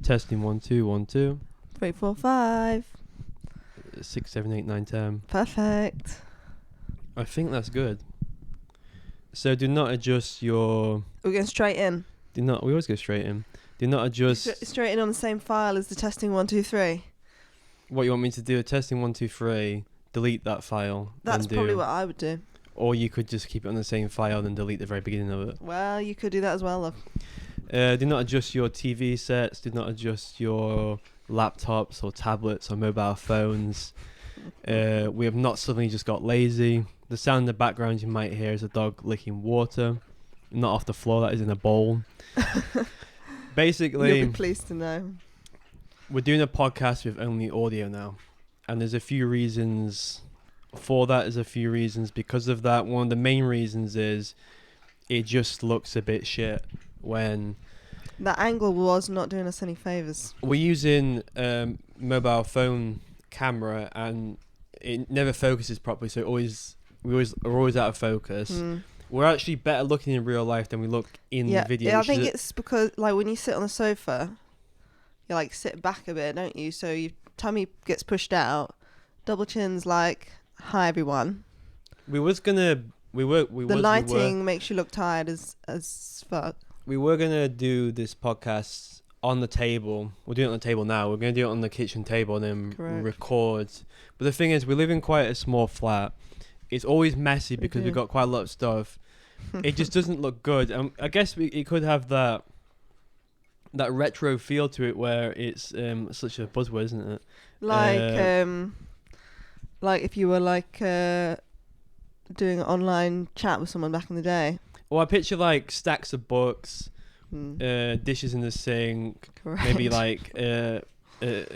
Testing 1 2 1 2. 3, 4, 5. 6 7 8 9 10. Perfect. I think that's good. So do not adjust your. We're going straight in. We always go straight in. Do not adjust. Straight in on the same file as the testing 1 2 3. What you want me to do? Testing 1 2 3. Delete that file. That's probably what I would do. Or you could just keep it on the same file and delete the very beginning of it. Well, you could do that as well, love. Do not adjust your TV sets. Do not adjust your laptops or tablets or mobile phones. We have not suddenly just got lazy. The sound in the background you might hear is a dog licking water. Not off the floor, that is in a bowl. Basically, you'll be pleased to know. We're doing a podcast with only audio now. And there's a few reasons for that. There's a few reasons because of that. One of the main reasons is it just looks a bit shit when... That angle was not doing us any favours. We're using mobile phone camera and it never focuses properly, so we're always out of focus. We're actually better looking in real life than we look in the video. Yeah, I think it's because like when you sit on the sofa, you like sit back a bit, don't you? So your tummy gets pushed out. Double chin's like, hi everyone. The lighting makes you look tired as fuck. We were gonna do this podcast on the table. We're doing it on the table now. We're gonna do it on the kitchen table and then record. But the thing is, we live in quite a small flat. It's always messy because we've got quite a lot of stuff. It just doesn't look good. I guess it could have that retro feel to it, where it's such a buzzword, isn't it? Like if you were like doing an online chat with someone back in the day. Well, I picture like stacks of books, dishes in the sink, maybe like a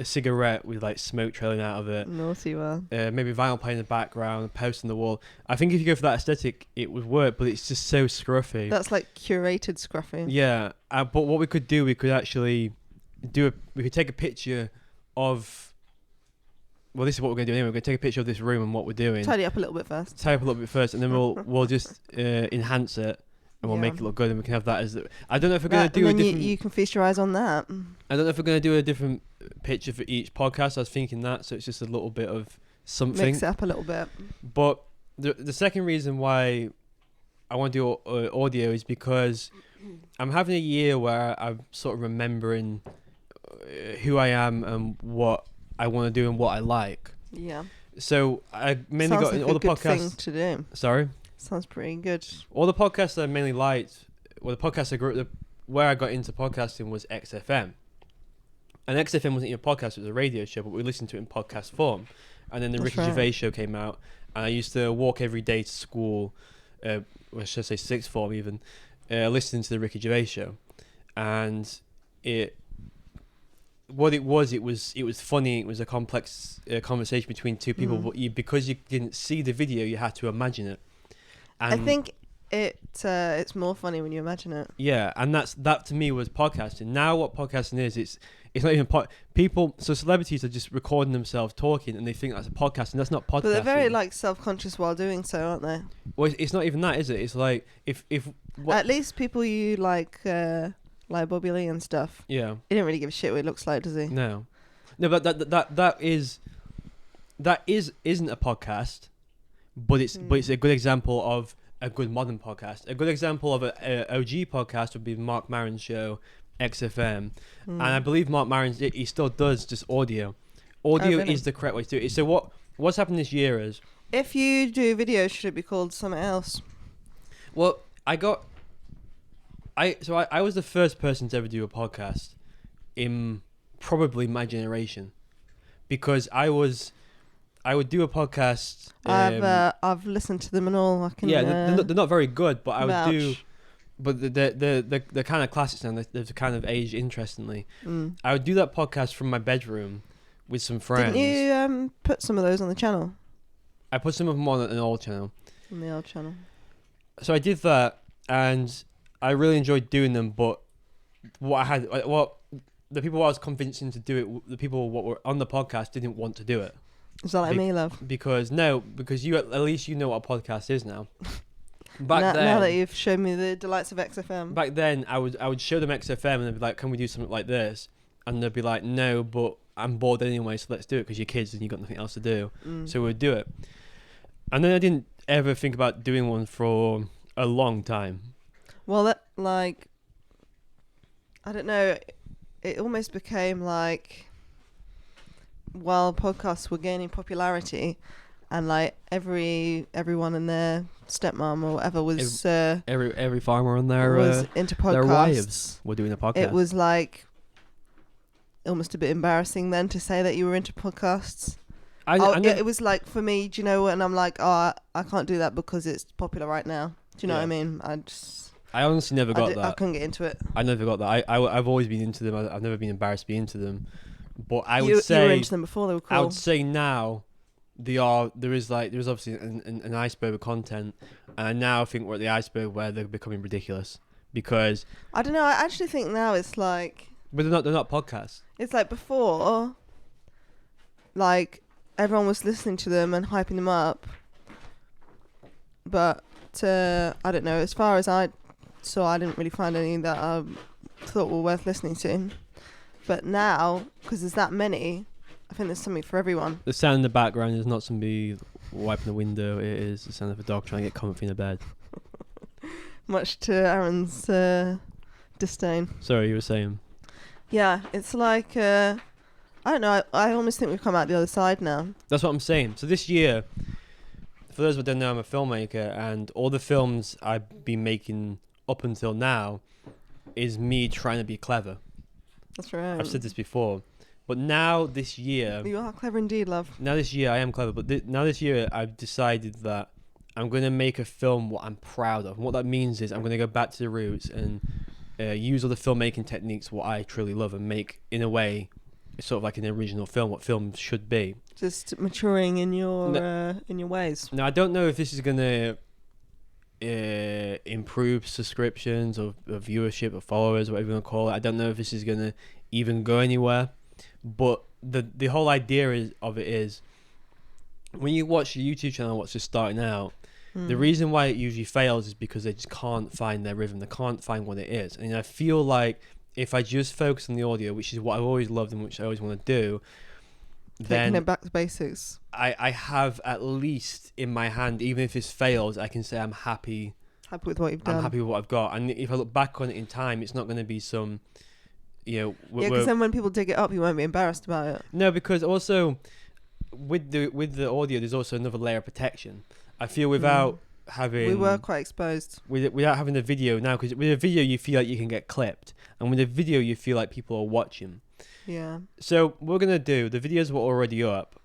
cigarette with like smoke trailing out of it. Naughty one. Maybe vinyl playing in the background, a post on the wall. I think if you go for that aesthetic, it would work, but it's just so scruffy. That's like curated scruffy. Yeah, but what we could do, we could actually we could take a picture of... Well, this is what we're going to do anyway. We're going to take a picture of this room and what we're doing. Tidy up a little bit first. And then we'll just enhance it and we'll make it look good, and we can have that as... I don't know if we're going to do a different... you can feast your eyes on that. I don't know if we're going to do a different picture for each podcast. I was thinking that, so it's just a little bit of something. Mix it up a little bit. But the second reason why I want to do audio is because I'm having a year where I'm sort of remembering who I am and what I want to do and what I like. Yeah. So I mainly got in all the podcasts. Thing to do. Sorry. Sounds pretty good. All the podcasts that I mainly liked, well, the podcast where I got into podcasting was XFM, and XFM wasn't even a podcast; it was a radio show, but we listened to it in podcast form. And then the Ricky Gervais show came out, and I used to walk every day to school, or should I say sixth form even, listening to the Ricky Gervais show, and it was funny. It was a complex conversation between two people, but because you didn't see the video, you had to imagine it. And I think it's more funny when you imagine it. Yeah, and that to me was podcasting. Now what podcasting is, it's not even people. So celebrities are just recording themselves talking, and they think that's a podcast, and that's not podcasting. But they're very like self-conscious while doing so, aren't they? Well, it's not even that, is it? It's like if at least people you like Bobby Lee and stuff. Yeah, he didn't really give a shit what he looks like, does he? No, but that isn't a podcast. But it's a good example of a good modern podcast. A good example of a OG podcast would be Mark Maron's show, XFM. And I believe Mark Maron, he still does just audio. Audio is the correct way to do it. So what's happened this year is... If you do video, should it be called something else? Well, I was the first person to ever do a podcast in probably my generation. Because I would do a podcast. I've listened to them and all. I can. Yeah, they're not very good, but I would vouch. do. But the kind of classics and they've kind of aged interestingly. I would do that podcast from my bedroom with some friends. Didn't you put some of those on the channel? I put some of them on an old channel. On the old channel. So I did that, and I really enjoyed doing them. But the people I was convincing to do it, the people what were on the podcast didn't want to do it. Is that like me, love? Because you at least you know what a podcast is now. Now that you've shown me the delights of XFM. Back then, I would show them XFM and they'd be like, "Can we do something like this?" and they'd be like, no, but I'm bored anyway, so let's do it because you're kids and you've got nothing else to do. So we'd do it. And then I didn't ever think about doing one for a long time. Well, that, like, I don't know, it almost became like, while podcasts were gaining popularity, and like everyone and their stepmom or whatever was every farmer on their was into podcasts. Their wives were doing a podcast. It was like almost a bit embarrassing then to say that you were into podcasts. It was like, for me, do you know what? And I'm like, I can't do that because it's popular right now. Do you know what I mean? I honestly never got that. I couldn't get into it. I never got that. I've always been into them. I've never been embarrassed to be into them. But I would say you were into them before they were cool. I would say now there is obviously an iceberg of content, and I now think we're at the iceberg where they're becoming ridiculous because I don't know. I actually think now it's like, but they're not podcasts. It's like before, like everyone was listening to them and hyping them up, but I don't know. As far as I saw, I didn't really find any that I thought were worth listening to. But now, because there's that many, I think there's something for everyone. The sound in the background is not somebody wiping the window. It is the sound of a dog trying to get comfy in a bed. Much to Aaron's disdain. Sorry, you were saying? Yeah, it's like, I don't know, I almost think we've come out the other side now. That's what I'm saying. So this year, for those who don't know, I'm a filmmaker, and all the films I've been making up until now is me trying to be clever. That's right. I've said this before. But now this year... You are clever indeed, love. Now this year, I am clever, but now this year, I've decided that I'm going to make a film what I'm proud of. And what that means is I'm going to go back to the roots and use all the filmmaking techniques what I truly love and make, in a way, sort of like an original film, what films should be. Just maturing in your ways. Now, I don't know if this is going to improve subscriptions or viewership or followers, whatever you want to call it. I don't know if this is going to even go anywhere. But the whole idea of it is, when you watch a YouTube channel what's just starting out, the reason why it usually fails is because they just can't find their rhythm. They can't find what it is. And I feel like if I just focus on the audio, which is what I've always loved and which I always want to do, taking it back to basics. I have at least in my hand, even if this fails, I can say I'm happy. Happy with what you've done. I'm happy with what I've got. And if I look back on it in time, it's not going to be some, yeah, because then when people dig it up, you won't be embarrassed about it. No, because also with the audio, there's also another layer of protection. I feel without having... We were quite exposed. Without having the video now, because with a video, you feel like you can get clipped. And with a video, you feel like people are watching. Yeah. So what we're going to do, the videos were already up.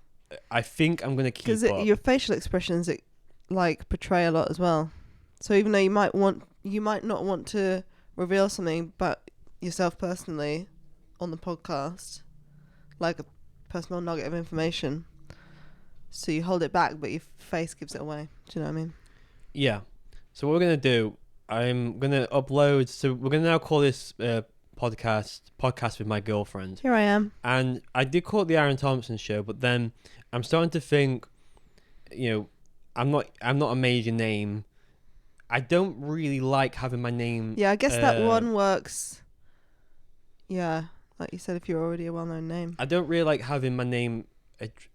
I think I'm going to keep up. Because your facial expressions, like, portray a lot as well. So even though you might not want to reveal something but yourself personally on the podcast, like a personal nugget of information, so you hold it back but your face gives it away. Do you know what I mean? Yeah. So what we're going to do, I'm going to upload, so we're going to now call this podcast with my girlfriend. Here I am. And I did call it the Aaron Thompson Show, but then I'm starting to think, I'm not a major name. I don't really like having my name. Yeah, I guess that one works. Yeah, like you said, if you're already a well-known name. I don't really like having my name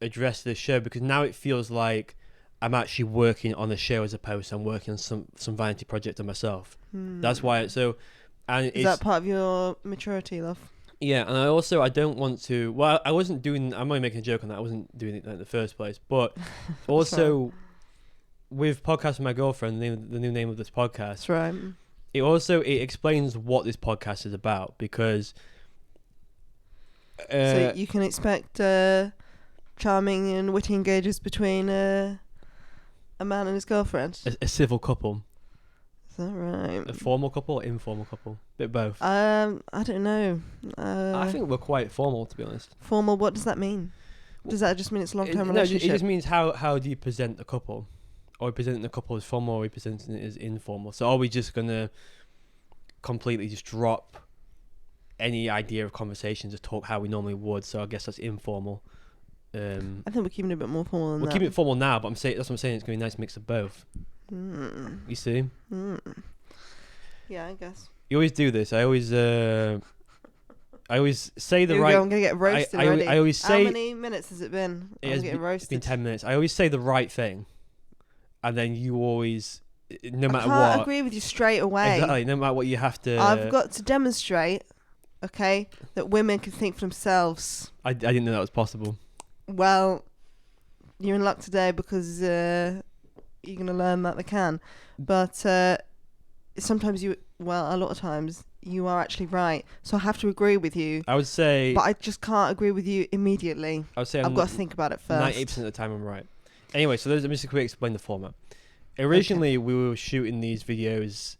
addressed to the show, because now it feels like I'm actually working on a show as opposed to I'm working on some vanity project on myself. That's why is that part of your maturity, love? Yeah, and I don't want to... Well, I'm only making a joke on that. I wasn't doing it in the first place. But also, with Podcast with My Girlfriend, the new name of this podcast... That's right. It explains what this podcast is about, because... so you can expect charming and witty engages between a man and his girlfriend? A civil couple. Is that right? A formal couple or informal couple? Bit both. I don't know. I think we're quite formal, to be honest. Formal, what does that mean? Does that just mean it's a long-term relationship? No, it just means how do you present the couple? Are we presenting the couple as formal, or are we presenting it as informal? So are we just going to completely just drop any idea of conversation, just talk how we normally would? So I guess that's informal. I think we're keeping it a bit more formal than that. We're keeping it formal now, but that's what I'm saying. It's going to be a nice mix of both. You see? Yeah, I guess. You always do this. I always I always say the Here we right. go, I'm gonna get roasted already. I always say. How many minutes has it been? I'm getting roasted. It's been 10 minutes. I always say the right thing, and then you always, no matter I can't what. agree with you straight away. Exactly. No matter what, you have to. I've got to demonstrate, okay, that women can think for themselves. I didn't know that was possible. Well, you're in luck today because you're gonna learn that they can. But sometimes a lot of times you are actually right. So I have to agree with you. I would say. But I just can't agree with you immediately. I would say I've got to think about it first. 90% of the time I'm right. Anyway, so let me just quickly explain the format. Originally, we were shooting these videos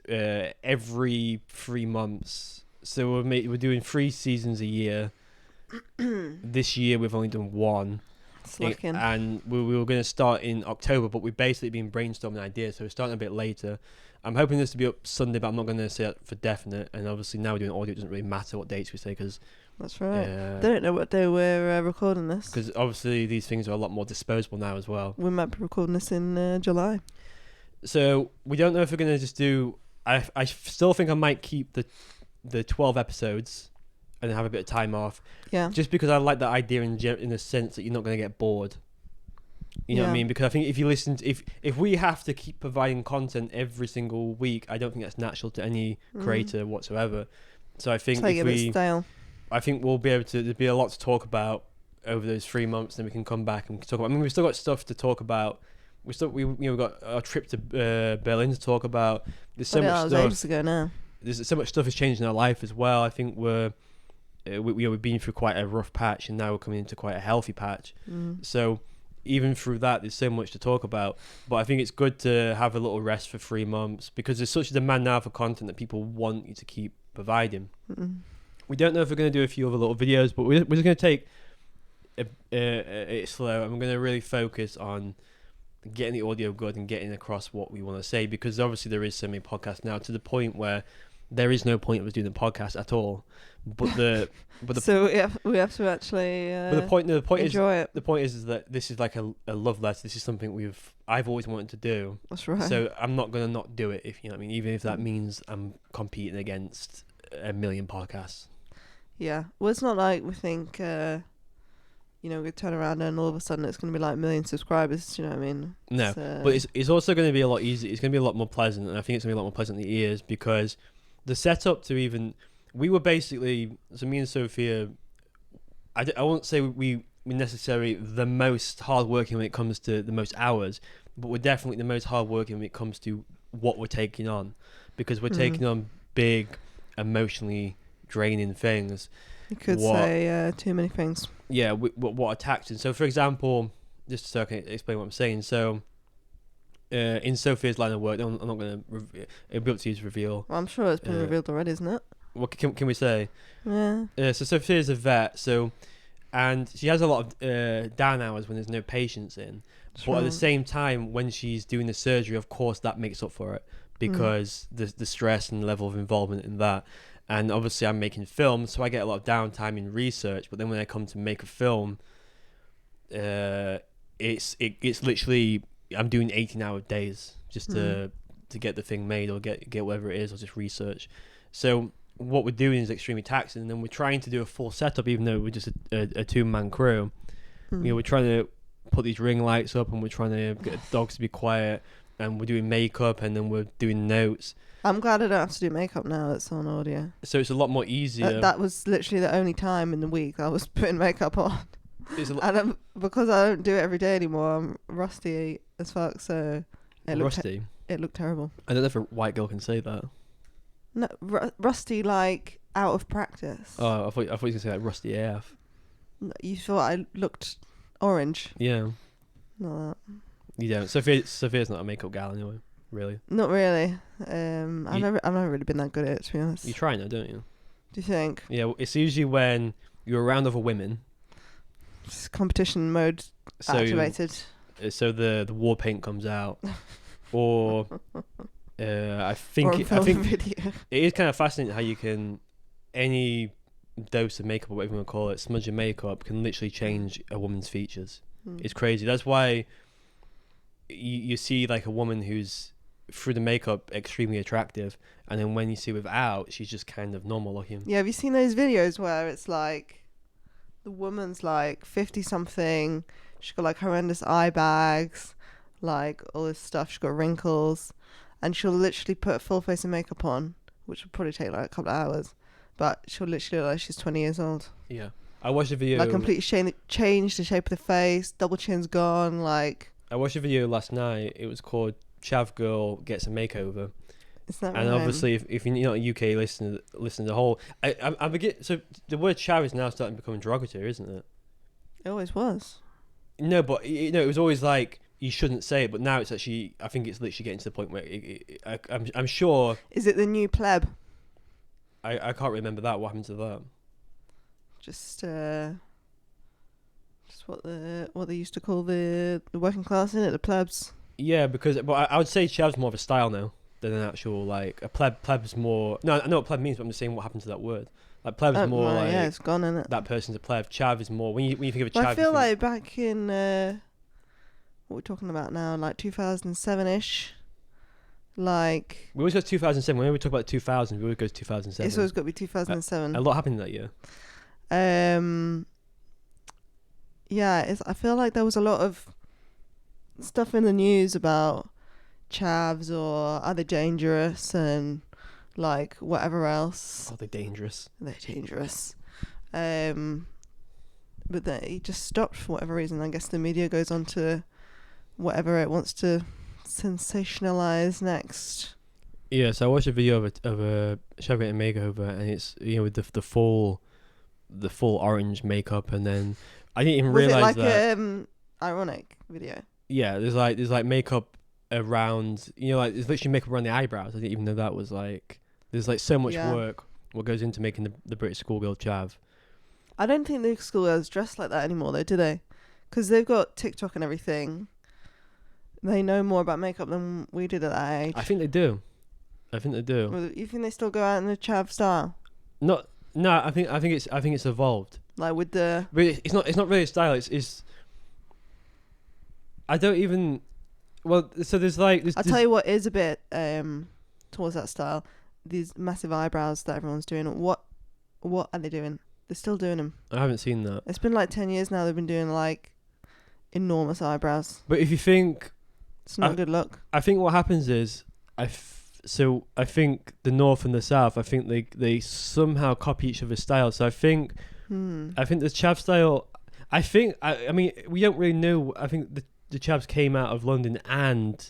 every 3 months. So we're doing 3 seasons a year. This year, we've only done 1. Slacking. And we were going to start in October, but we've basically been brainstorming ideas, so we're starting a bit later. I'm hoping this to be up Sunday, but I'm not going to say that for definite. And obviously, now we're doing audio, it doesn't really matter what dates we say because. That's right. They don't know what day we're recording this. Because obviously, these things are a lot more disposable now as well. We might be recording this in July. So we don't know if we're going to just do. I still think I might keep the 12 episodes and have a bit of time off. Yeah. Just because I like that idea in the sense that you're not going to get bored. You know what I mean? Because I think if you listen to, if we have to keep providing content every single week, I don't think that's natural to any creator whatsoever. So I think if we, stale. I think we'll be able to. There'll be a lot to talk about over those 3 months. Then we can come back and talk about. I mean, we've still got stuff to talk about. We've got our trip to Berlin to talk about. There's so much stuff. Ages ago now. There's so much stuff has changed in our life as well. I think we've been through quite a rough patch, and now we're coming into quite a healthy patch. So even through that, there's so much to talk about. But I think it's good to have a little rest for 3 months because there's such a demand now for content that people want you to keep providing. We don't know if we're going to do a few other little videos, but we're just going to take it slow, and we're going to really focus on getting the audio good and getting across what we want to say, because obviously there is so many podcasts now to the point where there is no point of us doing the podcast at all. So we have to actually enjoy it. The point is that this is like a love letter. This is something I've always wanted to do. That's right. So I'm not going to not do it, if you know what I mean, even if that means I'm competing against a million podcasts. Yeah. Well, it's not like we think we turn around and all of a sudden it's going to be like 1 million subscribers, you know what I mean? No, but it's also going to be a lot easier. It's going to be a lot more pleasant, and I think it's going to be a lot more pleasant in the ears because the setup to even... We were basically... So me and Sophia... I won't say we necessarily the most hardworking when it comes to the most hours, but we're definitely the most hardworking when it comes to what we're taking on, because we're taking on big, emotionally draining things. You could say too many things. Yeah, what are taxing? So, for example, just so I can explain what I'm saying. So, in Sophia's line of work, I'm not going to... It'll be up to you to reveal. Well, I'm sure it's been revealed already, isn't it? What can we say? Yeah. So Sophia's a vet, and she has a lot of down hours when there's no patients in. But at the same time, when she's doing the surgery, of course, that makes up for it because the stress and the level of involvement in that. And obviously, I'm making films, so I get a lot of downtime in research. But then when I come to make a film, it's literally I'm doing 18-hour days just to get the thing made or get whatever it is or just research. So what we're doing is extremely taxing, and then we're trying to do a full setup, even though we're just a 2-man crew. We're trying to put these ring lights up, and we're trying to get the dogs to be quiet, and we're doing makeup, and then we're doing notes. I'm glad I don't have to do makeup now. It's on audio. So it's a lot more easier. That was literally the only time in the week I was putting makeup on. And because I don't do it every day anymore, I'm rusty as fuck. So it looked terrible. I don't know if a white girl can say that. No, rusty, like out of practice. Oh, I thought you were going to say like rusty AF. No, you thought I looked orange. Yeah. Not that. You don't. Sophia's not a makeup gal anyway. Really? Not really. I've never really been that good at it, to be honest. You try now, don't you? Do you think? Yeah, it's usually when you're around other women. It's competition mode activated. So the war paint comes out, or I think video. It is kind of fascinating how you can any dose of makeup or whatever you want to call it, smudge of makeup can literally change a woman's features. It's crazy. That's why you see like a woman who's through the makeup extremely attractive, and then when you see without, she's just kind of normal looking. Yeah, have you seen those videos where it's like the woman's like 50 something, she's got like horrendous eye bags, like all this stuff, she's got wrinkles, and she'll literally put a full face of makeup on, which will probably take like a couple of hours, but she'll literally look like she's 20 years old. Yeah. I watched a video. Like completely change the shape of the face, double chin's gone, like. I watched a video last night. It was called Chav Girl Gets a Makeover. It's not and obviously, if you're not UK, listen to the whole. I begin. So the word chav is now starting to become derogatory, isn't it? It always was. No, but it was always like you shouldn't say it. But now it's actually. I think it's literally getting to the point where I'm sure. Is it the new pleb? I can't remember that. What happened to that? Just what they used to call the working class, in it, the plebs. Yeah, but I would say chav's more of a style now than an actual like a pleb. Pleb's more. No, I know what pleb means, but I'm just saying what happened to that word. Like pleb's more like yeah, it's gone, isn't it? That person's a pleb. Chav is more when you think of a chav. Well, I feel like back in what we're talking about now, like 2007-ish. Like we always go to 2007. Whenever we talk about 2000, we always go to 2007. It's always got to be 2007. A lot happened that year. Yeah, I feel like there was a lot of stuff in the news about chavs or are they dangerous and like whatever else. Are they dangerous? They're dangerous. But then it just stopped for whatever reason. I guess the media goes on to whatever it wants to sensationalize next. Yeah, so I watched a video of a chav getting a makeover, and it's with the full orange makeup, and then I didn't even realize that. Was it like ironic video? Yeah, there's like makeup around, like there's literally makeup around the eyebrows. I didn't even know that was like there's like so much work what goes into making the British schoolgirl chav. I don't think the schoolgirls dress like that anymore though, do they? Because they've got TikTok and everything. They know more about makeup than we did at that age. I think they do. Well, you think they still go out in the chav style? No. I think it's evolved. Like with the. But it's not really a style. It's. I don't even. Well, so there's like. I'll tell you what is a bit towards that style. These massive eyebrows that everyone's doing. What are they doing? They're still doing them. I haven't seen that. It's been like 10 years now. They've been doing like enormous eyebrows. But if you think. It's not a good look. I think what happens is I think the North and the South, I think they somehow copy each other's style. So I think the chav style, I mean we don't really know. I think the chavs came out of London and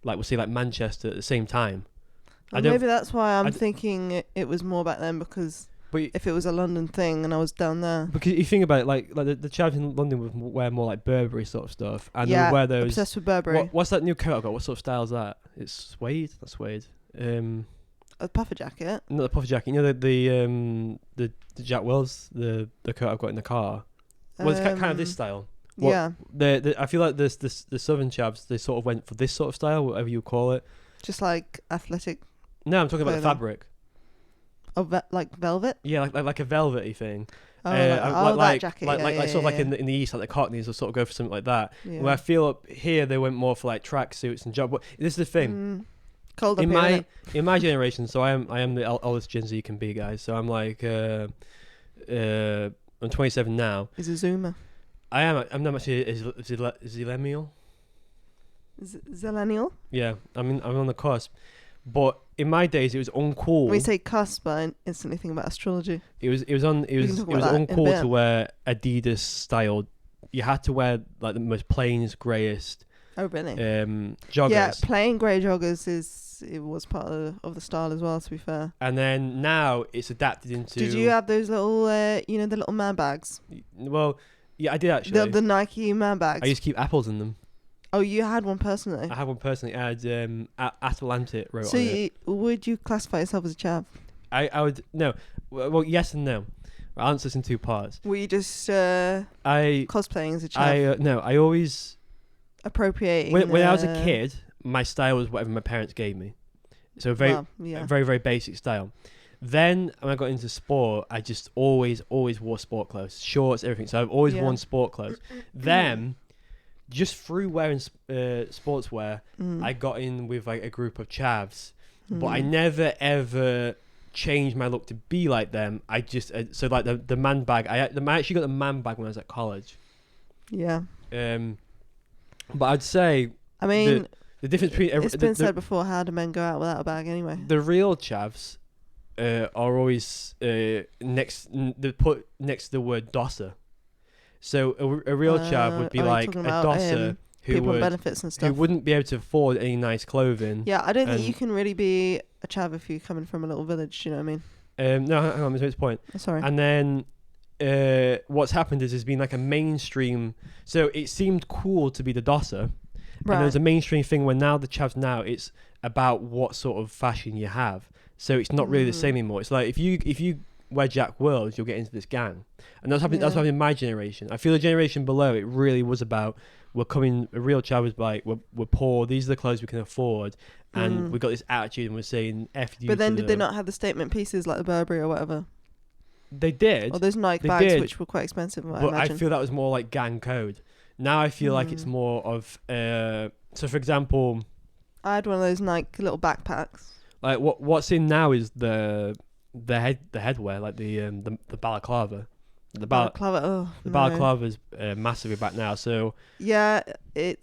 like we'll say like Manchester at the same time. Well, maybe that's why I'm thinking it was more back then, because if it was a London thing and I was down there. Because you think about it, like the chavs in London would wear more like Burberry sort of stuff, and yeah, they would wear those. Obsessed with Burberry. What's that new coat I've got? What sort of style is that? It's suede. That's suede. A puffer jacket. Not the puffer jacket. You know the Jack Wells, the coat I've got in the car. Well, it's kind of this style. Yeah. I feel like the Southern chavs, they sort of went for this sort of style, whatever you call it. Just like athletic. No, I'm talking about the fabric. Oh, like velvet? Yeah, like a velvety thing. Oh, that jacket. Like sort of like in the East, like the Cockneys will sort of go for something like that. Yeah. Where I feel up here they went more for like tracksuits and job. But this is the thing. Cold up here, in my generation, so I am the oldest Gen Z you can be, guys. So I'm like I'm 27 now. He's a Zoomer. I'm not actually a Zillennial. Zillennial? Yeah, I'm on the cusp. But in my days, it was uncool. When you say cusp, I instantly think about astrology. It was uncool to wear Adidas style. You had to wear like the most plainest, greyest. Oh really? Joggers. Yeah, plain grey joggers was part of the style as well. To be fair. And then now it's adapted into. Did you have those little, the little man bags? Well, yeah, I did actually. The Nike man bags. I used to keep apples in them. Oh, you had one personally? I had one personally. I had Atlantic wrote so on it. Would you classify yourself as a chav? I would no. Well, yes and no. I'll answer this in two parts. Were you just cosplaying as a chav? No, I always appropriating. When I was a kid, my style was whatever my parents gave me. So very, very basic style. Then when I got into sport, I just always wore sport clothes, shorts, everything. So I've always worn sport clothes. Then just through wearing sportswear, I got in with like a group of chavs, but I never ever changed my look to be like them. I just so like the man bag. I actually got the man bag when I was at college. Yeah. But I'd say, I mean, the difference between it's been said before. How do men go out without a bag anyway? The real chavs are always next. They put next to the word dosser. So a real chav would be like a dosser who people would benefits and stuff. who wouldn't be able to afford any nice clothing. Yeah, I don't think you can really be a chav if you're coming from a little village. You know what I mean? No, hang on, there's this point. Sorry. And then what's happened is there's been like a mainstream. So it seemed cool to be the dosser. Right. And there's a mainstream thing where now the chavs now it's about what sort of fashion you have. So it's not really the same anymore. It's like if you wear Jack World, you'll get into this gang. And that's happening. That's happening in my generation. I feel the generation below it really was about a real chav was like we're poor. These are the clothes we can afford, and we got this attitude and we're saying F you. But then did they not have the statement pieces like the Burberry or whatever? They did. Or those Nike bags which were quite expensive. But I feel that was more like gang code. Now I feel like it's more of so for example, I had one of those Nike little backpacks. Like what's in now is the headwear, like the balaclava. The balaclava's massively back now. So yeah, it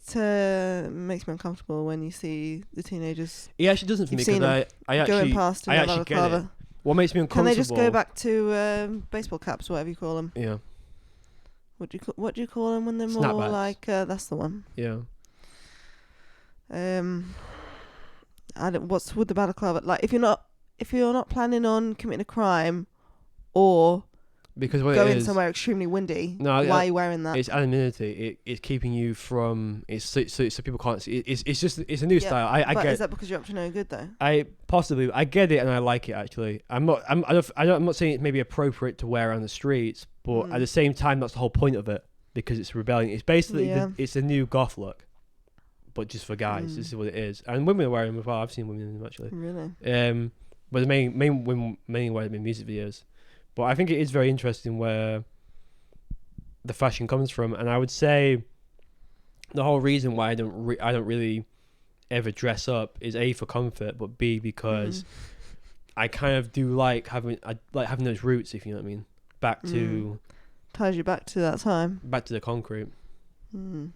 makes me uncomfortable when you see the teenagers. It actually doesn't for me because I actually going past in actually get it. What makes me uncomfortable? Can they just go back to baseball caps, whatever you call them? Yeah. What do you call them when they're Snapbacks. more like that's the one. Yeah. What's with the balaclava? Like if you're not planning on committing a crime, or because going somewhere extremely windy, why are you wearing that? It's anonymity. It's keeping you from. It's so people can't see. It's a new style. I but get. Is that because you're up to no good though? I get it and I like it actually. I'm not saying it's maybe appropriate to wear on the streets, but at the same time that's the whole point of it because it's rebellion. It's basically it's a new goth look, but just for guys. This is what it is, and women are wearing them as well. I've seen women in them actually. Really? But the main women mainly wear them in music videos. But I think it is very interesting where the fashion comes from, and I would say the whole reason why I don't really ever dress up is A, for comfort, but B, because I kind of do like having those roots, if you know what I mean, back to ties you back to that time, back to the concrete. I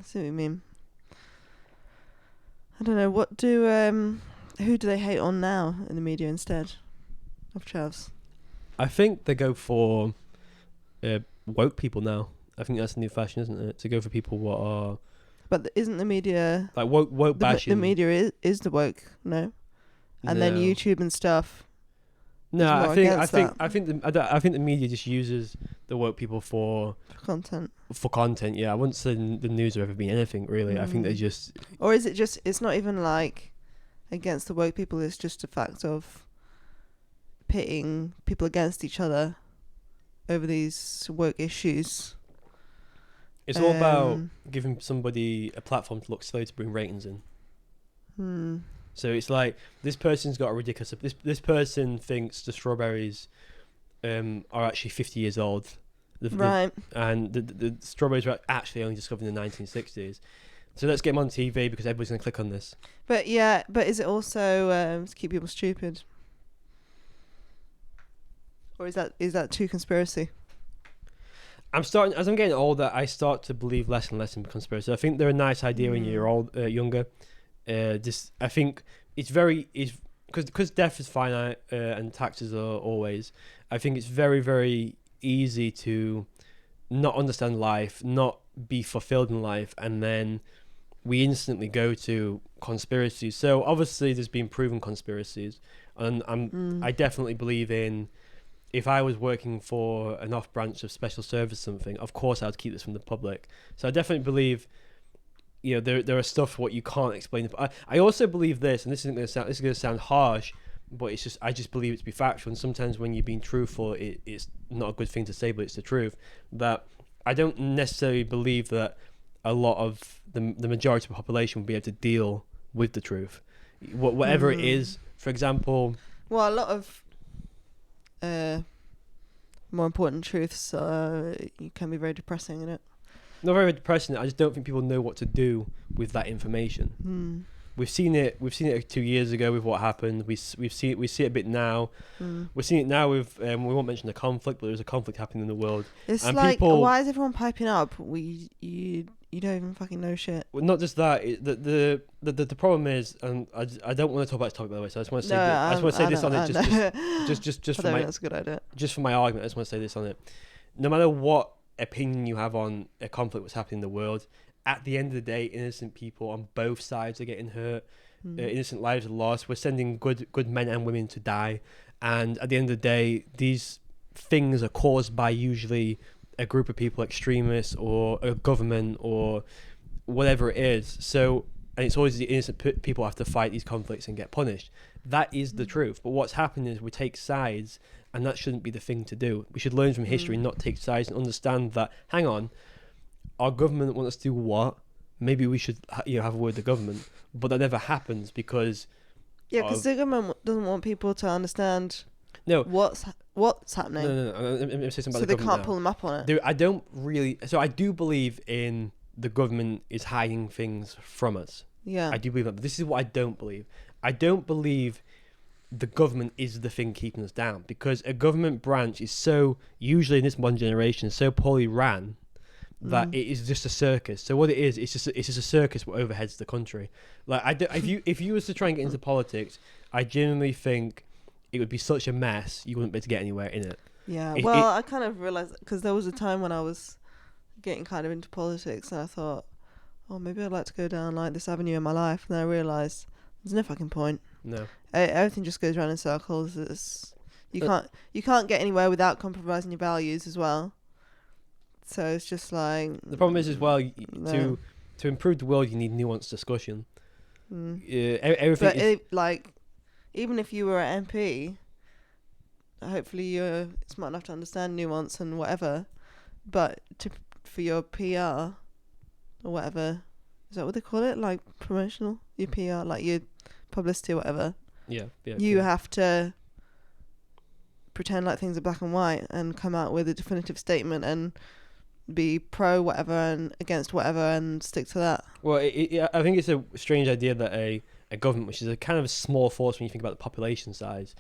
see what you mean. I don't know who do they hate on now in the media instead of chavs? I think they go for woke people now. I think that's the new fashion, isn't it? To go for people what are. But isn't the media like woke bashing? The media is the woke, no, and then YouTube and stuff. No, I think the media just uses the woke people for content. For content, yeah. I wouldn't say the news have ever been anything really. I think they just. Or is it just? It's not even like against the woke people. It's just a fact of pitting people against each other over these woke issues. It's all about giving somebody a platform to look slow to bring ratings in. So it's like this person's got a ridiculous. This person thinks the strawberries are actually 50 years old, right? And the strawberries were actually only discovered in the 1960s. So let's get them on TV because everybody's gonna click on this. But is it also to keep people stupid? Or is that too conspiracy? As I'm getting older, I start to believe less and less in conspiracy. I think they're a nice idea when you're younger. I think it's because death is finite and taxes are always. I think it's very, very easy to not understand life, not be fulfilled in life, and then we instantly go to conspiracies. So obviously, there's been proven conspiracies, and I definitely believe in. If I was working for an off branch of special service something, of course I'd keep this from the public. So I definitely believe, there are stuff what you can't explain. I also believe this, and this is going to sound harsh, but I just believe it to be factual. And sometimes when you're being truthful, it's not a good thing to say, but it's the truth. That I don't necessarily believe that a lot of the majority of the population will be able to deal with the truth, whatever it is. For example, well, a lot of more important truths you can be very depressing in it. not very depressing. I just don't think people know what to do with that information. We've seen it 2 years ago with what happened. We see it a bit now. We're seeing it now with we won't mention the conflict, but there's a conflict happening in the world. It's and like, why is everyone piping up? You don't even fucking know shit. Well, not just that. The problem is, and I don't want to talk about this topic by the way. So I just want to say I just want to say this on it. Just for my, that's a good idea. Just for my argument, I just want to say this on it. No matter what opinion you have on a conflict that's happening in the world, at the end of the day, innocent people on both sides are getting hurt. Innocent lives are lost. We're sending good men and women to die, and at the end of the day, these things are caused by usually a group of people, extremists or a government or whatever it is. So, and it's always the innocent people have to fight these conflicts and get punished. That is the truth. But what's happening is we take sides, and that shouldn't be the thing to do. We should learn from history, not take sides, and understand that, hang on, our government wants us to do what? Maybe we should have a word with the government. But that never happens because... Yeah, because the government doesn't want people to understand what's happening. No. I'm say something about so the they can't pull them up on it. Dude, I don't really... So I do believe in the government is hiding things from us. Yeah. I do believe that. But this is what I don't believe. I don't believe the government is the thing keeping us down, because a government branch is so, usually in this modern generation, so poorly ran that it is just a circus. So what it is, it's just a circus what overheads the country. Like if you was to try and get into politics, I genuinely think it would be such a mess you wouldn't be able to get anywhere in it. Yeah. I kind of realized, because there was a time when I was getting kind of into politics, and I thought, oh, maybe I'd like to go down like this avenue in my life, and then I realized there's no fucking point. No. Everything just goes around in circles. You can't get anywhere without compromising your values as well. So it's just like... The problem is as well, to improve the world, you need nuanced discussion. Everything like, even if you were an MP, hopefully you're smart enough to understand nuance and whatever, but for your PR or whatever, is that what they call it? Like promotional? Your PR, like your publicity or whatever. Yeah. You have to pretend like things are black and white and come out with a definitive statement and be pro whatever and against whatever and stick to that. Well, I think it's a strange idea that a government, which is a kind of a small force when you think about the population size,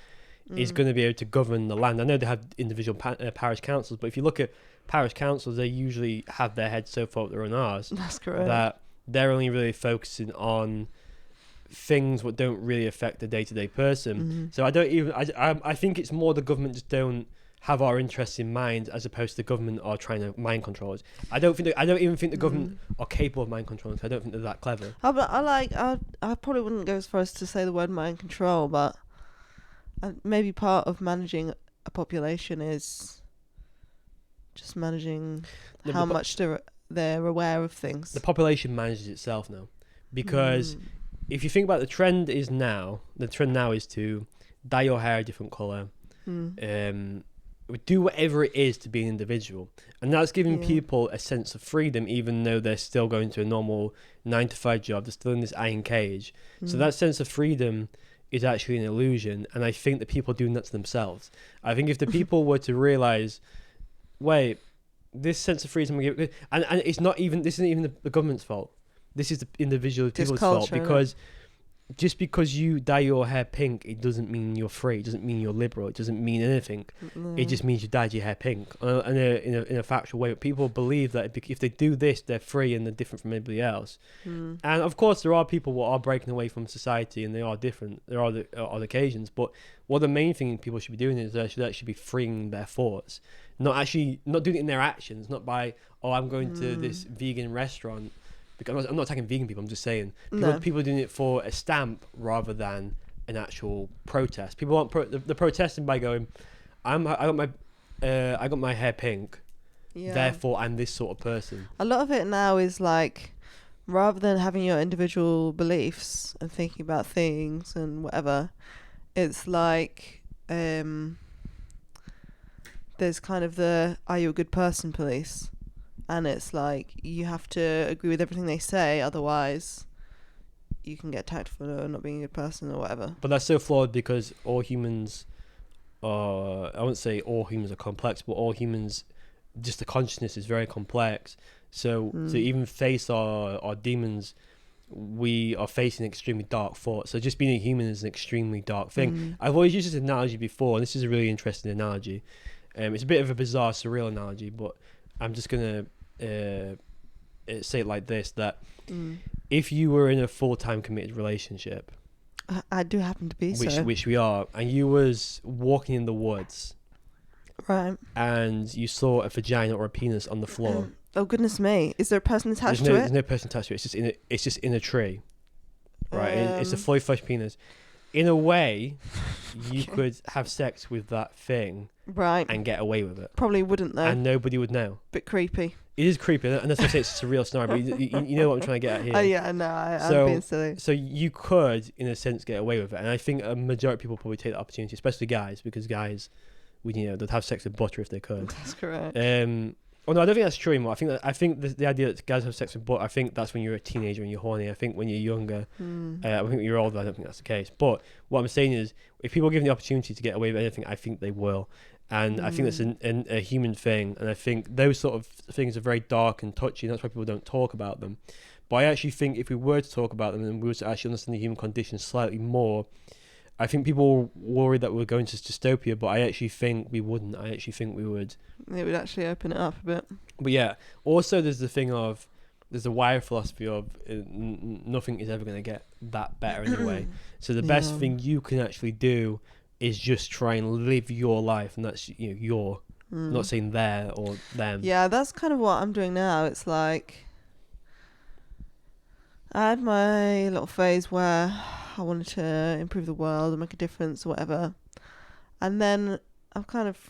is going to be able to govern the land. I know they have individual parish councils, but if you look at parish councils, they usually have their heads so far up their own arse. That's correct. That they're only really focusing on things what don't really affect the day-to-day person. So I think it's more the government just don't have our interests in mind, as opposed to the government are trying to mind control us. I don't even think the government are capable of mind controlling us. I don't think they're that clever. I probably wouldn't go as far as to say the word mind control, but maybe part of managing a population is just managing how much they're aware of things. The population manages itself now, because if you think about the trend now is to dye your hair a different colour, do whatever it is to be an individual, and that's giving people a sense of freedom, even though they're still going to a normal 9-to-5 job. They're still in this iron cage. So that sense of freedom is actually an illusion, and I think that people are doing that to themselves. I think if the people were to realize, wait, this sense of freedom, and this isn't even the government's fault. This is the individual people's fault, because just because you dye your hair pink, it doesn't mean you're free. It doesn't mean you're liberal. It doesn't mean anything. It just means you dyed your hair pink in a factual way. But people believe that if they do this, they're free and they're different from anybody else. And of course, there are people who are breaking away from society, and they are different. There are other occasions, but the main thing people should be doing is they should actually be freeing their thoughts, not doing it in their actions, not by I'm going to this vegan restaurant. Because I'm not attacking vegan people. I'm just saying people are doing it for a stamp rather than an actual protest. People want the protesting by going, I got my hair pink, therefore I'm this sort of person. A lot of it now is like, rather than having your individual beliefs and thinking about things and whatever, it's like there's kind of the "Are you a good person?" police. And it's like, you have to agree with everything they say, otherwise you can get attacked for not being a good person or whatever. But that's so flawed, because all humans are, I wouldn't say all humans are complex, but all humans, just the consciousness is very complex. So to even face our demons, we are facing extremely dark thoughts. So just being a human is an extremely dark thing. I've always used this analogy before, and this is a really interesting analogy. It's a bit of a bizarre, surreal analogy, but I'm just gonna say it like this: that if you were in a full-time committed relationship, I do happen to be, which we are, and you was walking in the woods, right, and you saw a vagina or a penis on the floor. Oh goodness me! Is there a person attached to it? There's no person attached to it. It's just in a tree, right? It's a fully fleshed penis. In a way, you could have sex with that thing, right, and get away with it. Probably wouldn't though. And nobody would know. Bit creepy. It is creepy, and that's why I say it's a real scenario. But you know what I'm trying to get at here. Oh yeah, no, I'm being silly. So you could, in a sense, get away with it, and I think a majority of people probably take the opportunity, especially guys, because guys, they'd have sex with butter if they could. That's correct. Oh no, I don't think that's true anymore. I think the idea that guys have sex with butter, I think that's when you're a teenager and you're horny. I think when you're younger, I think when you're older, I don't think that's the case. But what I'm saying is, if people are given the opportunity to get away with anything, I think they will. And I think that's a human thing. And I think those sort of things are very dark and touchy, and that's why people don't talk about them. But I actually think if we were to talk about them and we were to actually understand the human condition slightly more, I think people worry that we're going to dystopia, but I actually think we wouldn't. I actually think we would. It would actually open it up a bit. But yeah, also there's the thing of, there's a wider philosophy of nothing is ever going to get that better anyway. So the best thing you can actually do is just try and live your life, and that's your. I'm not saying their or them. Yeah, that's kind of what I'm doing now. It's like I had my little phase where I wanted to improve the world and make a difference or whatever, and then I've kind of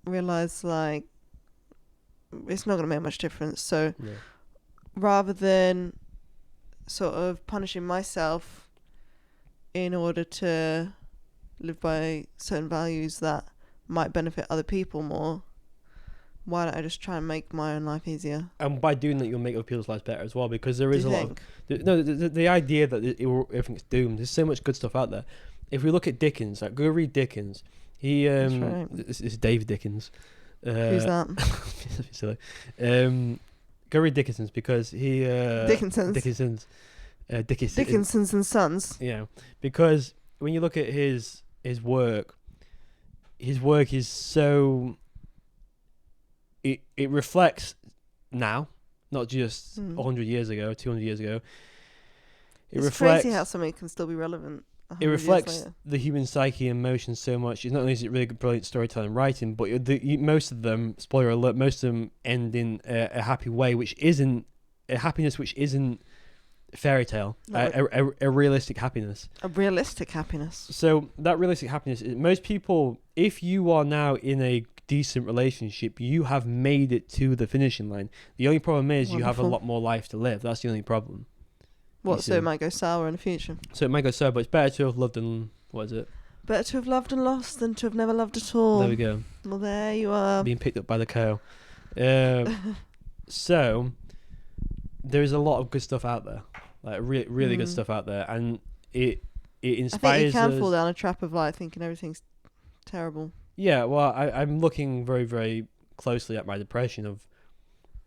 realised like it's not going to make much difference. So rather than sort of punishing myself in order to live by certain values that might benefit other people more, why don't I just try and make my own life easier? And by doing that, you'll make other people's lives better as well, because there is a lot of the idea that everything's doomed. There's so much good stuff out there. If we look at Dickens, like go read Dickens. He That's right. This is David Dickens. Who's that? Silly. Go read Dickinson's, because he Dickinson's and Sons. Yeah, because when you look at his work is so it reflects now, not just 100 years ago, 200 years ago. It's crazy how something can still be relevant. It reflects the human psyche and emotions so much. It's not only is it really good, brilliant storytelling and writing, but most of them, spoiler alert, most of them end in a happy way, which isn't a happiness, which isn't fairy tale, a realistic happiness. A realistic happiness. So that realistic happiness, most people, if you are now in a decent relationship, you have made it to the finishing line. The only problem is you have a lot more life to live. That's the only problem. So it might go sour in the future. So it might go sour, but it's better to have loved and what is it? Better to have loved and lost than to have never loved at all. There we go. Well, there you are. Being picked up by the cow. So there is a lot of good stuff out there, like really good stuff out there, and it inspires. I think you can fall down a trap of like thinking everything's terrible. Yeah, well, I'm looking very, very closely at my depression of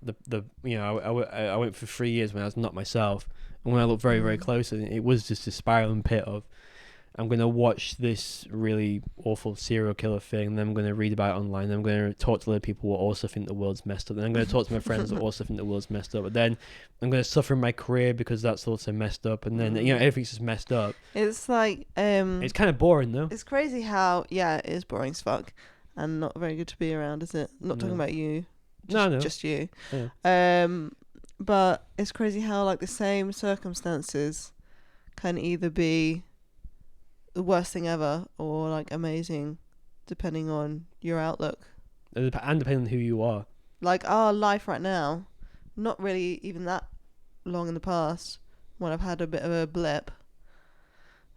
the I went for 3 years when I was not myself, and when I looked very, very closely, it was just a spiraling pit of, I'm going to watch this really awful serial killer thing, then I'm going to read about it online, then I'm going to talk to other people who also think the world's messed up, then I'm going to talk to my friends that also think the world's messed up, but then I'm going to suffer in my career because that's also messed up, and then everything's just messed up. It's like it's kind of boring though. It's crazy how it is boring as fuck and not very good to be around, is it? Not talking about you. Just you. Yeah. But it's crazy how like the same circumstances can either be the worst thing ever or like amazing, depending on your outlook and depending on who you are. Like our life right now, not really even that long in the past, when I've had a bit of a blip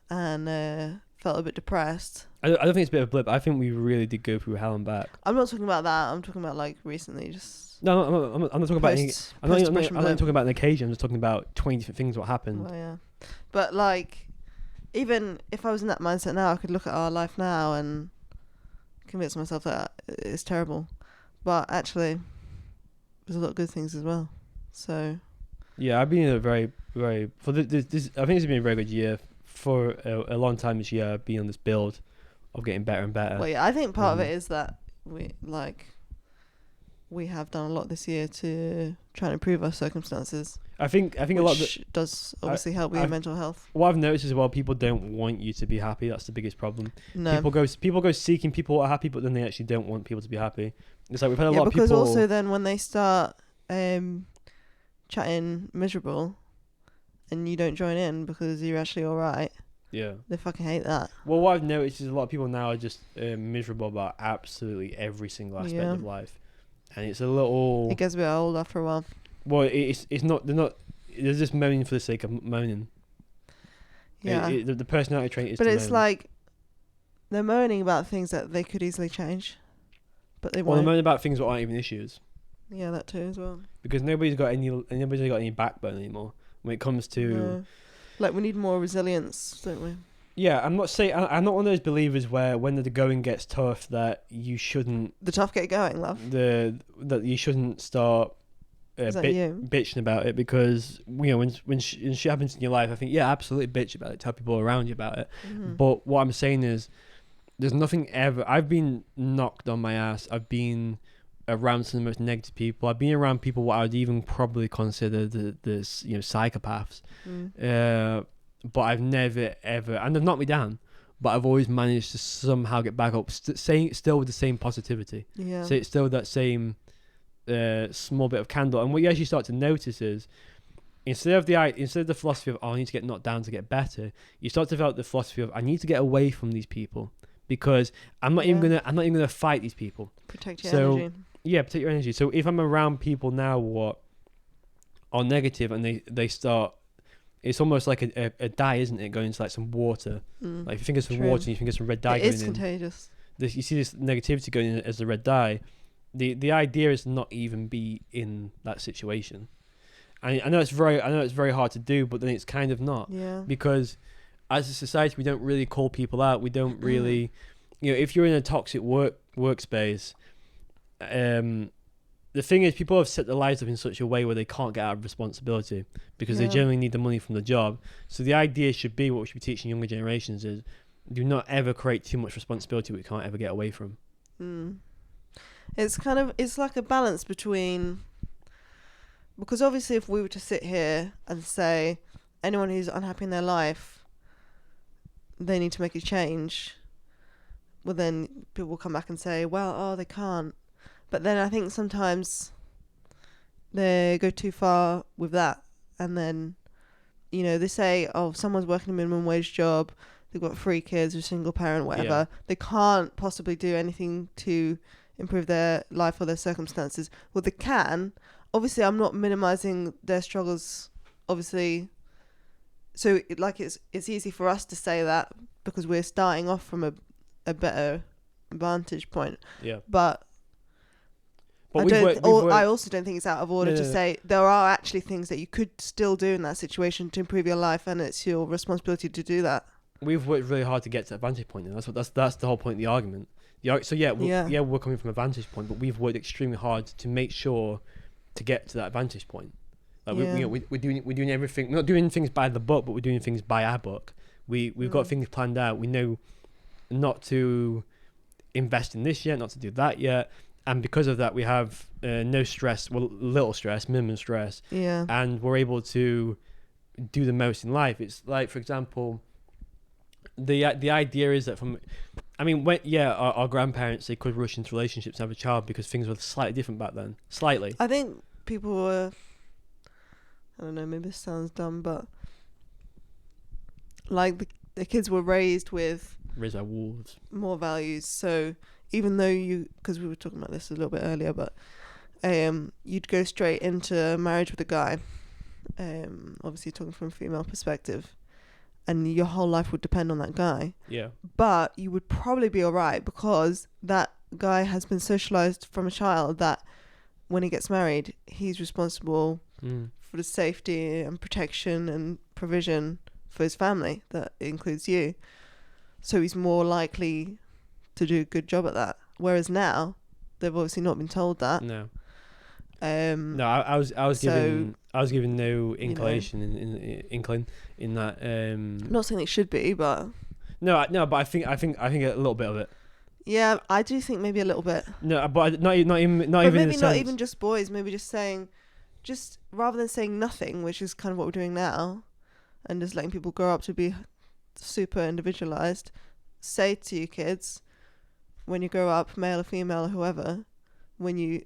and felt a bit depressed. I don't think it's a bit of a blip. I think we really did go through hell and back. I'm not talking about that. I'm talking about like recently. Just no, I'm not talking about. I'm not talking about an occasion. I'm just talking about 20 different things what happened. Well, yeah, but like, even if I was in that mindset now, I could look at our life now and convince myself that it's terrible. But actually, there's a lot of good things as well. So. Yeah, I've been in a very, very for this. I think it's been a very good year for a long time this year. I've been on this build of getting better and better. Well, yeah, I think part of it is that we have done a lot this year to try and improve our circumstances. I think a lot of does obviously help with your mental health. What I've noticed as well, people don't want you to be happy. That's the biggest problem. No. People go seeking people who are happy, but then they actually don't want people to be happy. It's like we've had a lot of people. Because also then when they start chatting miserable, and you don't join in because you're actually all right. Yeah. They fucking hate that. Well, what I've noticed is a lot of people now are just miserable about absolutely every single aspect of life. And it's a little... It gets a bit old after a while. Well, it's not... They're just moaning for the sake of moaning. Yeah. The personality trait is but to it's moan. like... They're moaning about things that they could easily change. But they won't. Well, they're moaning about things that aren't even issues. Yeah, that too as well. Because nobody's got any backbone anymore when it comes to... No. Like, we need more resilience, don't we? Yeah, I'm not one of those believers where when the going gets tough that you shouldn't... The tough get going, love. That you shouldn't start bitching about it, because when shit happens in your life, I think absolutely bitch about it, tell people around you about it. Mm-hmm. But what I'm saying is, there's nothing ever... I've been knocked on my ass. I've been around some of the most negative people. I've been around people what I would even probably consider the psychopaths. But I've never ever, and they've knocked me down, but I've always managed to somehow get back up, still with the same positivity. Yeah. So it's still that same small bit of candle. And what you actually start to notice is, instead of the philosophy of I need to get knocked down to get better, you start to develop the philosophy of I need to get away from these people, because I'm not even gonna fight these people. Protect your energy. Yeah, protect your energy. So if I'm around people now what are negative, and they start, it's almost like a dye, isn't it? Going into like some water. Like if you think of some water and you think of some red dye going in. It is contagious. You see this negativity going in as the red dye. The idea is not even be in that situation. And I know it's very hard to do, but then it's kind of not. Yeah. Because as a society, we don't really call people out. We don't really, if you're in a toxic workspace, the thing is, people have set their lives up in such a way where they can't get out of responsibility because they generally need the money from the job. So the idea should be, what we should be teaching younger generations is, do not ever create too much responsibility we can't ever get away from. It's like a balance between, because obviously if we were to sit here and say anyone who's unhappy in their life, they need to make a change, well then people will come back and say, well, they can't. But then I think sometimes they go too far with that. And then, they say, someone's working a minimum wage job, they've got 3 kids, or single parent, whatever. Yeah. They can't possibly do anything to improve their life or their circumstances. Well, they can. Obviously, I'm not minimizing their struggles, obviously. So, it's easy for us to say that because we're starting off from a better vantage point. Yeah. But I also don't think it's out of order to say there are actually things that you could still do in that situation to improve your life, and it's your responsibility to do that. We've worked really hard to get to that vantage point, and that's the whole point of the argument. We're coming from a vantage point, but we've worked extremely hard to make sure to get to that vantage point. Like we're doing everything. We're not doing things by the book, but we're doing things by our book. We've got things planned out. We know not to invest in this yet, not to do that yet. And because of that, we have no stress, little stress, minimum stress. Yeah. And we're able to do the most in life. It's like, for example, the idea is that our grandparents, they could rush into relationships and have a child because things were slightly different back then. Slightly. I think people were, I don't know, maybe this sounds dumb, but like the kids were raised by wolves. More values. So even though because we were talking about this a little bit earlier, but you'd go straight into marriage with a guy, obviously talking from a female perspective, and your whole life would depend on that guy. Yeah. But you would probably be all right because that guy has been socialized from a child that when he gets married, he's responsible for the safety and protection and provision for his family. That includes you. So he's more likely to do a good job at that. Whereas now, they've obviously not been told that. No. No, I was giving no inclination in that. I'm not saying it should be, but but I think a little bit of it. Yeah, I do think maybe a little bit. No, but not even but even maybe in the not sense. even just boys. Maybe just saying, just rather than saying nothing, which is kind of what we're doing now, and just letting people grow up to be super individualized. Say to your kids, when you grow up, male or female or whoever, when you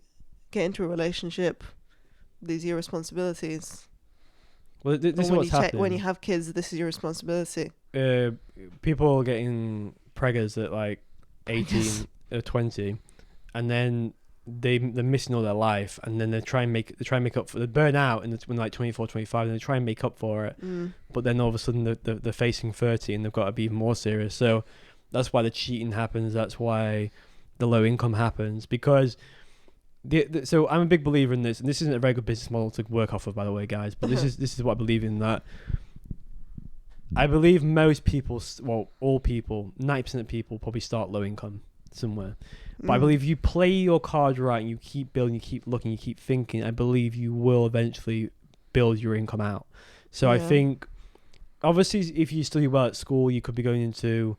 get into a relationship, these are your responsibilities. Well, this is what's happening. When you have kids, this is your responsibility. People getting preggers at like 18 or 20, and then they're missing all their life, and then they try and make up for, they burn out when like 24, 25, and they try and make up for it. But then all of a sudden they're facing 30 and they've got to be even more serious. So that's why the cheating happens. That's why the low income happens, because so I'm a big believer in this, and this isn't a very good business model to work off of, by the way, guys. But this is what I believe in. That I believe most people, well, all people, 90% of people probably start low income somewhere. But I believe you play your cards right and you keep building, you keep looking, you keep thinking, I believe you will eventually build your income out. So I think, obviously, if you study well at school, you could be going into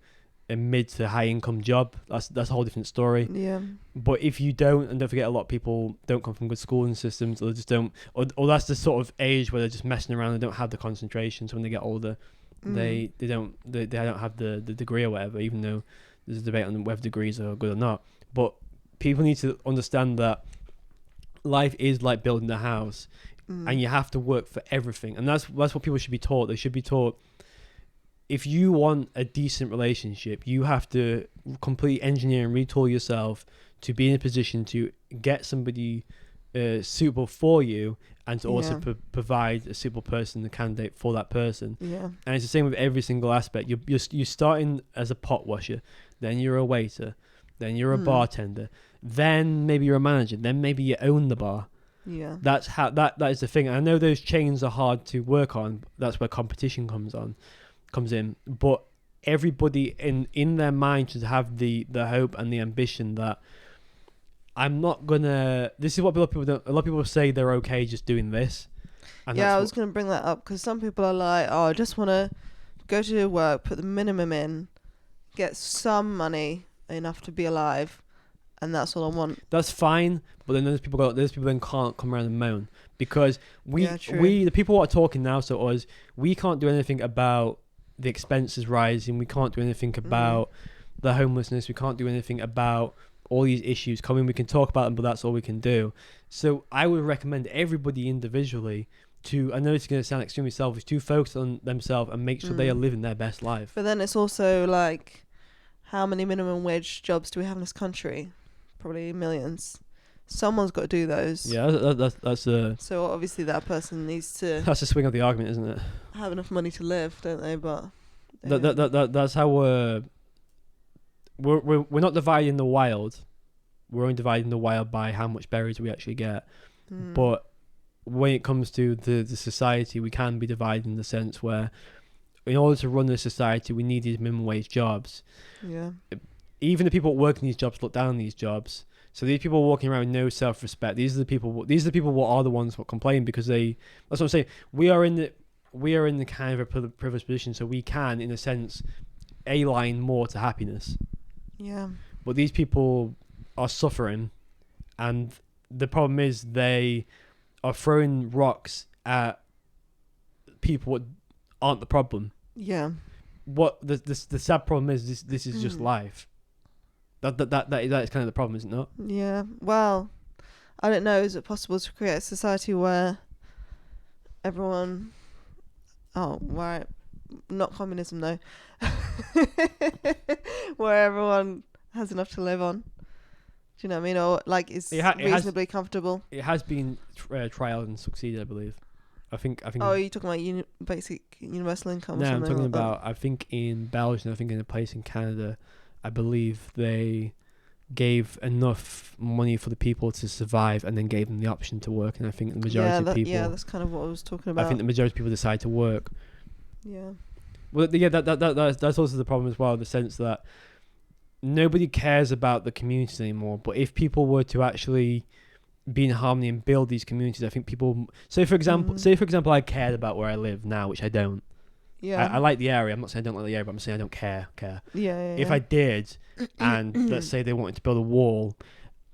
a mid to high income job. That's a whole different story. Yeah. But if you don't, and don't forget, a lot of people don't come from good schooling systems, or they just don't, or that's the sort of age where they're just messing around and don't have the concentration. So when they get older, they don't have the degree or whatever, even though there's a debate on whether degrees are good or not. But people need to understand that life is like building a house, and you have to work for everything. And that's what people should be taught. They should be taught, if you want a decent relationship, you have to completely engineer and retool yourself to be in a position to get somebody suitable for you, and to also provide a suitable person, the candidate for that person. Yeah. And it's the same with every single aspect. You're starting as a pot washer, then you're a waiter, then you're a bartender, then maybe you're a manager, then maybe you own the bar. Yeah. That's how that is the thing. I know those chains are hard to work on. That's where competition comes in. But everybody in their mind should have the hope and the ambition that I'm not gonna. This is what a lot of people say they're okay just doing this. And I was gonna bring that up, because some people are like, oh, I just want to go to work, put the minimum in, get some money enough to be alive, and that's all I want. That's fine, but then those people then can't come around and moan, because the people who are talking now, so us, we can't do anything about the expenses rising. We can't do anything about the homelessness. We can't do anything about all these issues coming. We can talk about them, but that's all we can do. So I would recommend everybody individually to, I know it's going to sound extremely selfish, to focus on themselves and make sure they are living their best life. But then it's also like, how many minimum wage jobs do we have in this country? Probably millions. Someone's got to do those. Yeah, that's so obviously that person needs to. That's the swing of the argument, isn't it? Have enough money to live, don't they? But that's how we're not dividing the wild. We're only dividing the wild by how much berries we actually get. But when it comes to the society, we can be divided in the sense where, in order to run the society, we need these minimum wage jobs. Yeah. Even the people working these jobs look down on these jobs. So these people walking around with no self-respect. These are the people who are the ones who complain, because that's what I'm saying. We are in the kind of a privileged position, so we can, in a sense, align more to happiness. Yeah. But these people are suffering, and the problem is they are throwing rocks at people that aren't the problem. Yeah. What the sad problem is, this is just life. That is kind of the problem, is it not? Yeah. Well, I don't know. Is it possible to create a society where everyone? Oh, right. Not communism, though. Where everyone has enough to live on. Do you know what I mean? Or like is reasonably comfortable. It has been trialed and succeeded, I believe. I think. Oh, are you talking about basic universal income? No, or I'm talking like about. That? I think in Belgium, I think in a place in Canada, I believe they gave enough money for the people to survive, and then gave them the option to work. And I think the majority of people. Yeah, that's kind of what I was talking about. I think the majority of people decide to work. Yeah. Well, yeah, that's also the problem as well. The sense that nobody cares about the communities anymore. But if people were to actually be in harmony and build these communities. I think people say for example I cared about where I live now, which I don't. Yeah. I like the area. I'm not saying I don't like the area, but I'm saying I don't care. Yeah. If I did, and let's say they wanted to build a wall,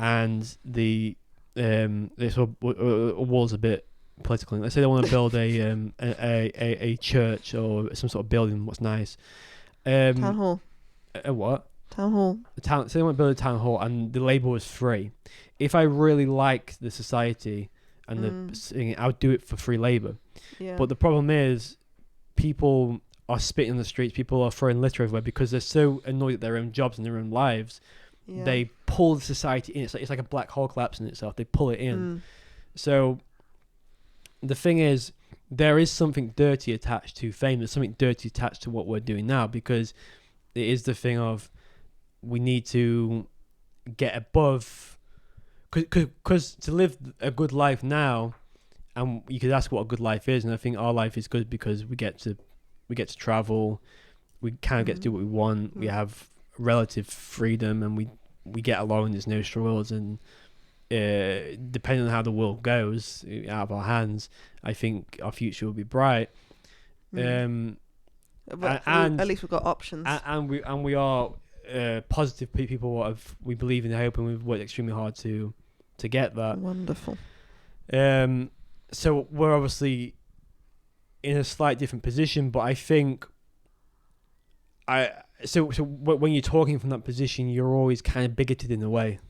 and this wall's a bit political. Let's say they want to build a church or some sort of building. What's nice? Town hall. A what? Town hall. So they want to build a town hall, and the labour was free. If I really like the society and the singing, I would do it for free labour. Yeah. But the problem is, people are spitting on the streets. People are throwing litter everywhere because they're so annoyed at their own jobs and their own lives. Yeah. They pull the society in. It's like a black hole collapsing itself. They pull it in. So the thing is, there is something dirty attached to fame. There's something dirty attached to what we're doing now, because it is the thing of we need to get above, because to live a good life now, and you could ask what a good life is, and I think our life is good because we get to travel, we kind of get to do what we want, we have relative freedom, and we get along. There's no struggles, and depending on how the world goes out of our hands, I think our future will be bright. But at least we've got options, and we are positive people. We believe in hope, and we've worked extremely hard to get that. Wonderful. So we're obviously in a slight different position, but I think so when you're talking from that position, you're always kind of bigoted in a way.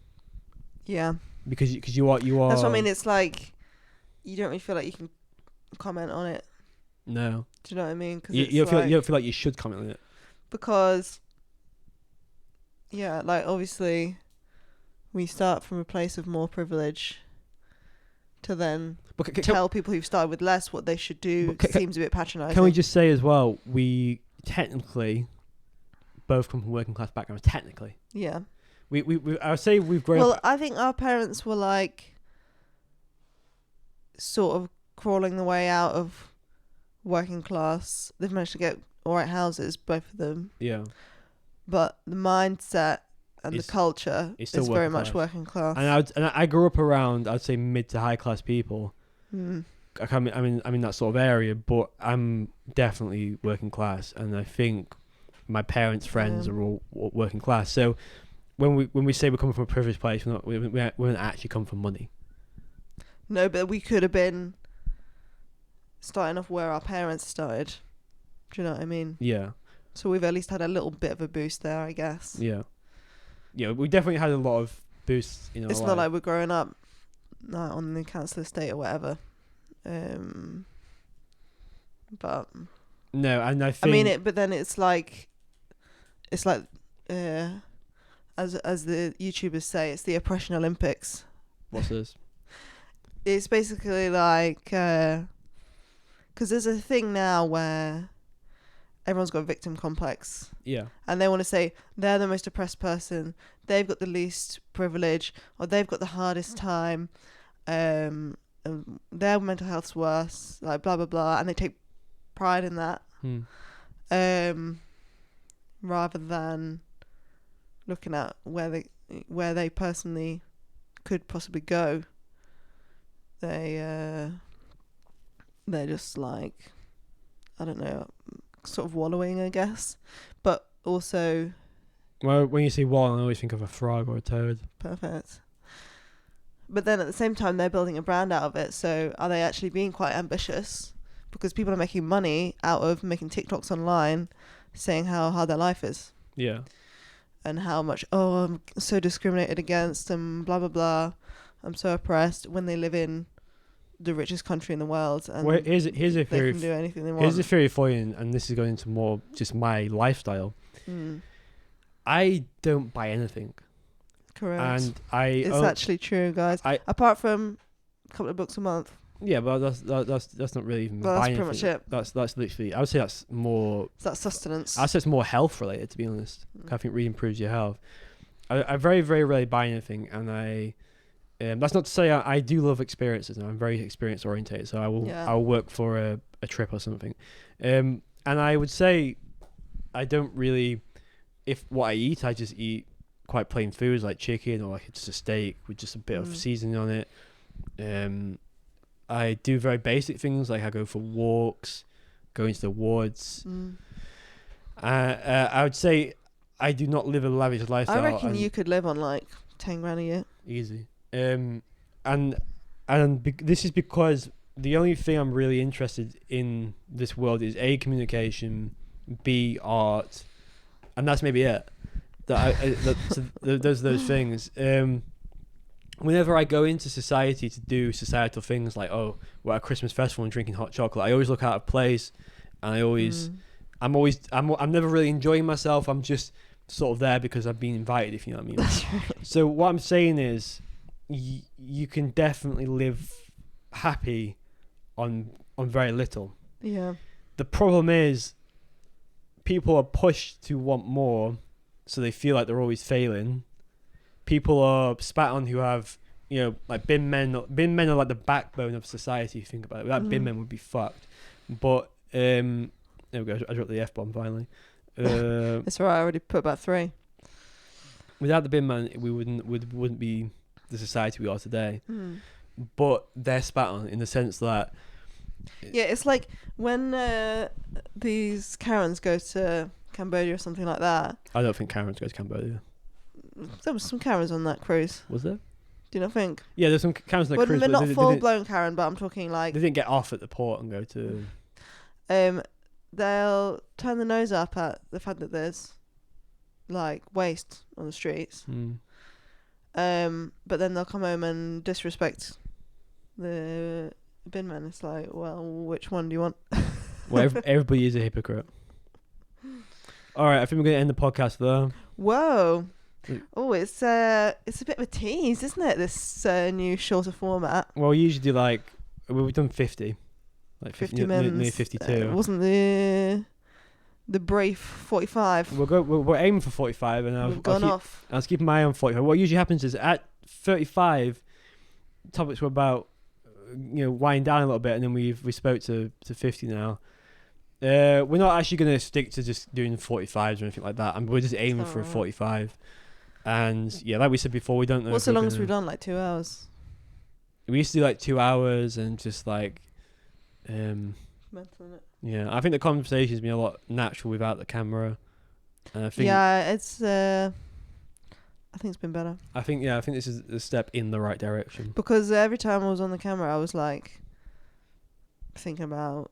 Yeah. Because you are. That's what I mean. It's like you don't really feel like you can comment on it. No. Do you know what I mean? Cause you don't feel like you should comment on it. Because, yeah, like obviously, we start from a place of more privilege. To then tell people who've started with less what they should do seems a bit patronising. Can we just say as well, we technically both come from working class backgrounds. Technically. Yeah. We I would say we've grown up. Well, I think our parents were like sort of crawling the way out of working class. They've managed to get alright houses, both of them. Yeah. But the mindset and the culture is very much working class. And I grew up around, I'd say, mid to high class people. I mean that sort of area, but I'm definitely working class, and I think my parents' friends are all working class. So when we say we're coming from a privileged place, we don't actually come from money. No, but we could have been starting off where our parents started. Do you know what I mean? Yeah. So we've at least had a little bit of a boost there, I guess. Yeah. Yeah, we definitely had a lot of boosts in our life. It's not like we're growing up on the council estate or whatever. But no, and I think but then it's like as the YouTubers say, it's the oppression Olympics. What's this? It's basically like because there's a thing now where everyone's got a victim complex. Yeah. And they want to say they're the most oppressed person, they've got the least privilege, or they've got the hardest time, and their mental health's worse, like blah blah blah, and they take pride in that. Rather than looking at where they personally could possibly go. They're just like, I don't know, sort of wallowing, I guess, but also. Well, when you say wall, I always think of a frog or a toad. Perfect. But then at the same time, they're building a brand out of it. So are they actually being quite ambitious? Because people are making money out of making TikToks online, saying how hard their life is. Yeah. And how much, I'm so discriminated against and blah blah blah. I'm so oppressed, when they live in the richest country in the world, and here's a theory. They can do anything they want. Here's a theory for you, and this is going into more just my lifestyle. I don't buy anything. Correct. And it's actually true, guys. Apart from a couple of books a month. Yeah, but that's not really even. Well, that's pretty much it. That's literally. I would say that's more. That's sustenance. I'd say it's more health related, to be honest. I think reading improves your health. I very, very rarely buy anything, and that's not to say I do love experiences, and I'm very experience orientated. So I'll work for a trip or something, and I would say I don't really. If what I eat, I just eat quite plain foods like chicken or like just a steak with just a bit of seasoning on it. I do very basic things, like I go for walks, go into the woods. I would say I do not live a lavish lifestyle. I reckon you could live on like 10 grand a year. Easy. This is because the only thing I'm really interested in this world is A, communication, B, art, and that's maybe it. Those things. Whenever I go into society to do societal things like, we're at a Christmas festival and drinking hot chocolate, I always look out of place, and I'm never really enjoying myself. I'm just sort of there because I've been invited, if you know what I mean. That's right. So what I'm saying is, you can definitely live happy on very little. Yeah. The problem is, people are pushed to want more, so they feel like they're always failing. People are spat on who have, like bin men. Bin men are like the backbone of society. If you think about it, without bin men, would be fucked. But there we go. I dropped the F-bomb finally. It's alright. I already put about 3. Without the bin man, we wouldn't be the society we are today. But they're spat on in the sense that. Yeah, it's like when these Karens go to Cambodia or something like that. I don't think Karens go to Cambodia. There was some Karens on that cruise. Was there? Do you not think? Yeah, there's some Karens on that cruise. Well, not full-blown Karen, but I'm talking like... They didn't get off at the port and go to... They'll turn the nose up at the fact that there's like waste on the streets. But then they'll come home and disrespect the bin man. It's like, well, which one do you want? Well, everybody is a hypocrite. All right, I think we're going to end the podcast there. Whoa. Oh, it's a bit of a tease, isn't it? This new shorter format. Well, we usually do we've done 50. Like 50 minutes. Nearly 52. Wasn't the brief 45? We're aiming for 45, and We've gone off. I was keeping my eye on 45. What usually happens is at 35, topics were about winding down a little bit, and then we spoke to 50 now. We're not actually going to stick to just doing 45s or anything like that. We're just aiming for a 45. And yeah, like we said before, we don't know. What's the longest we've done? Like 2 hours? We used to do like 2 hours and just like... Mental, innit? Yeah, I think the conversation's been a lot natural without the camera. And I think it's... I think it's been better. I think this is a step in the right direction. Because every time I was on the camera, I was like thinking about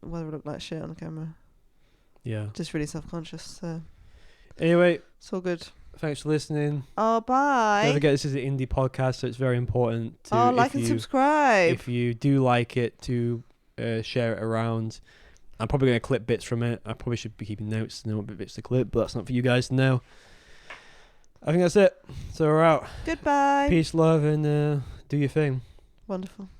whether it looked like shit on the camera. Yeah. Just really self-conscious. So anyway, it's all good. Thanks for listening. Oh, bye. Don't forget, this is an indie podcast, so it's very important to like and subscribe. If you do like it, to share it around. I'm probably going to clip bits from it. I probably should be keeping notes to know what bits to clip, but that's not for you guys to know. I think that's it. So we're out. Goodbye. Peace, love, and do your thing. Wonderful.